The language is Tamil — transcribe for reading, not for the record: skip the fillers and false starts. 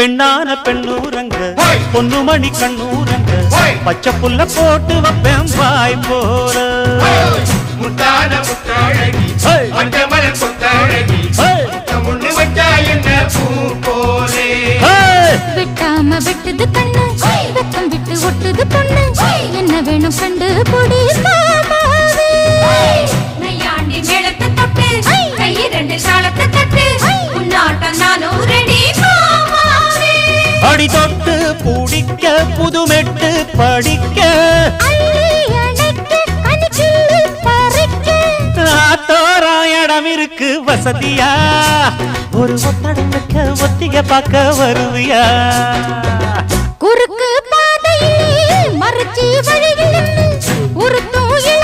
பெண்ணான பெண்ணூரங்க பொன்னுமணி கண்ணூரங்க பச்சை புல்ல போட்டு வைப்பேன் வாய் போல முத்தான முத்தாழகி மஞ்சமல கொத்தாழகி முன்னு வச்சா என்ன பூ போலே விட்டாம விட்டது கண்ணு வெக்கம் விட்டு ஒட்டுது பொண்ணு என்ன வேணும் கண்டு பொடி மாமாவே நையாண்டி மேளத்தை தொட்டு கை ரெண்டு சாலத்தை தட்டு உன்னாட்டம் நானும் ரெடி மாமாவே அடி தொட்டு பூடிக்க புதுமெட்டு படிக்க இடம் இருக்கு வசதியா ஒரு ஒத்தடம் வைக்க ஒத்திக பார்க்க வருவியா குறுக்கு பாதையில் மறைச்சி வழியில் ஒரு தூயில்